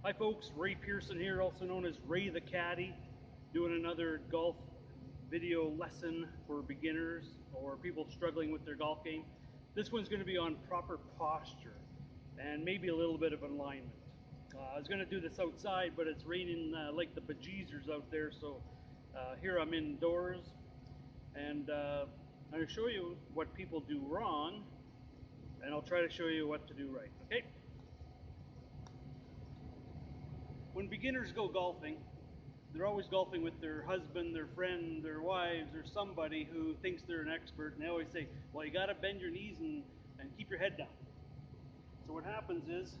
Hi folks, Ray Pearson here, also known as Ray the Caddy, doing another golf video lesson for beginners or people struggling with their golf game. This one's going to be on proper posture and maybe a little bit of alignment. I was going to do this outside, but it's raining like the bejeezers out there, so here I'm indoors, and I'm going to show you what people do wrong, and I'll try to show you what to do right, okay? When beginners go golfing, they're always golfing with their husband, their friend, their wives, or somebody who thinks they're an expert, and they always say, well, you got to bend your knees and keep your head down. So what happens is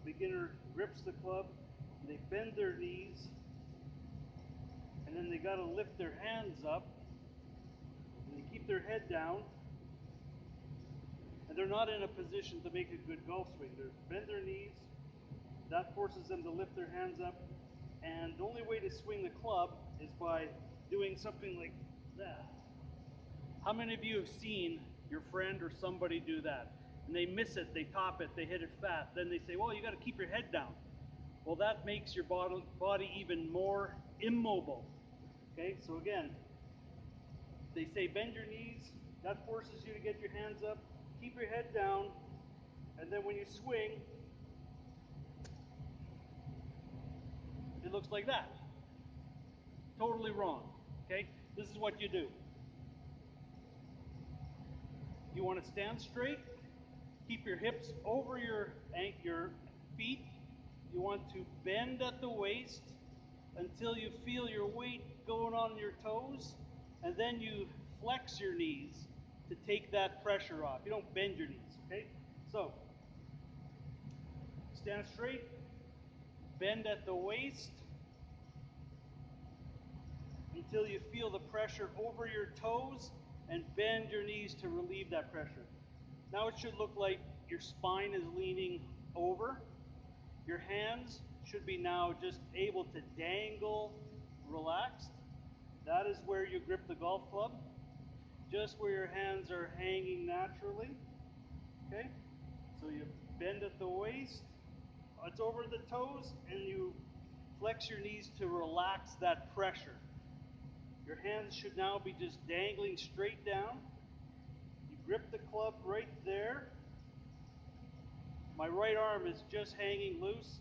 a beginner grips the club, they bend their knees, and then they got to lift their hands up, and they keep their head down, and they're not in a position to make a good golf swing. They bend their knees, that forces them to lift their hands up, and the only way to swing the club is by doing something like that. How many of you have seen your friend or somebody do that? And they miss it, they top it, they hit it fat. Then they say, well, you got to keep your head down. Well, that makes your body even more immobile. Okay, so again, they say bend your knees, that forces you to get your hands up, keep your head down, and then when you swing, it looks like that. Totally wrong. Okay? This is what you do. You want to stand straight, keep your hips over your feet. You want to bend at the waist until you feel your weight going on your toes, and then you flex your knees to take that pressure off. You don't bend your knees, okay? So, stand straight, bend at the waist until you feel the pressure over your toes, and bend your knees to relieve that pressure. Now it should look like your spine is leaning over. Your hands should be now just able to dangle relaxed. That is where you grip the golf club. Just where your hands are hanging naturally. Okay? So you bend at the waist, it's over the toes, and you flex your knees to relax that pressure. Your hands should now be just dangling straight down. You grip the club right there. My right arm is just hanging loose,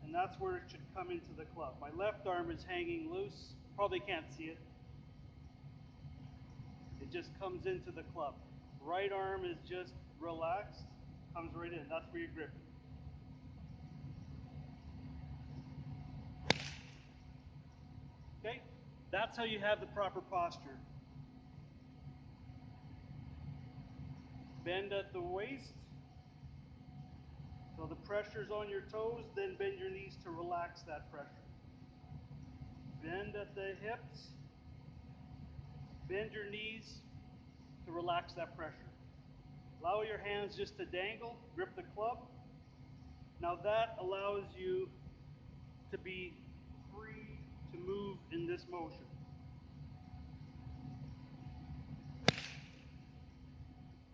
and that's where it should come into the club. My left arm is hanging loose. Probably can't see it. It just comes into the club. Right arm is just relaxed, comes right in. That's where you grip it. Okay? That's how you have the proper posture. Bend at the waist. So the pressure's on your toes, then bend your knees to relax that pressure. Bend at the hips. Bend your knees to relax that pressure. Allow your hands just to dangle, grip the club. Now that allows you to be free to move in this motion.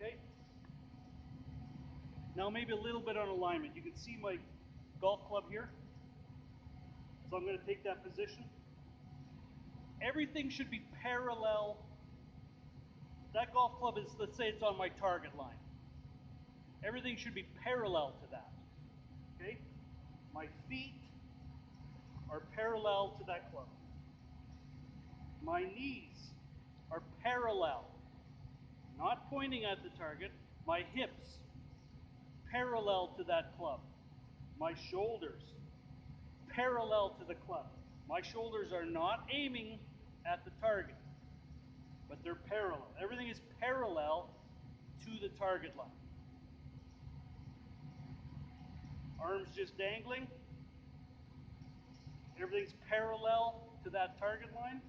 Okay? Now maybe a little bit on alignment. You can see my golf club here. So I'm going to take that position. Everything should be parallel. That golf club is, let's say it's on my target line. Everything should be parallel to that. Okay? My feet are parallel to that club. My knees are parallel, not pointing at the target. My hips parallel to that club. My shoulders parallel to the club. My shoulders are not aiming at the target, but they're parallel. Everything is parallel to the target line. Arms just dangling. Everything's parallel to that target line.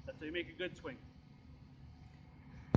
That's how you make a good swing.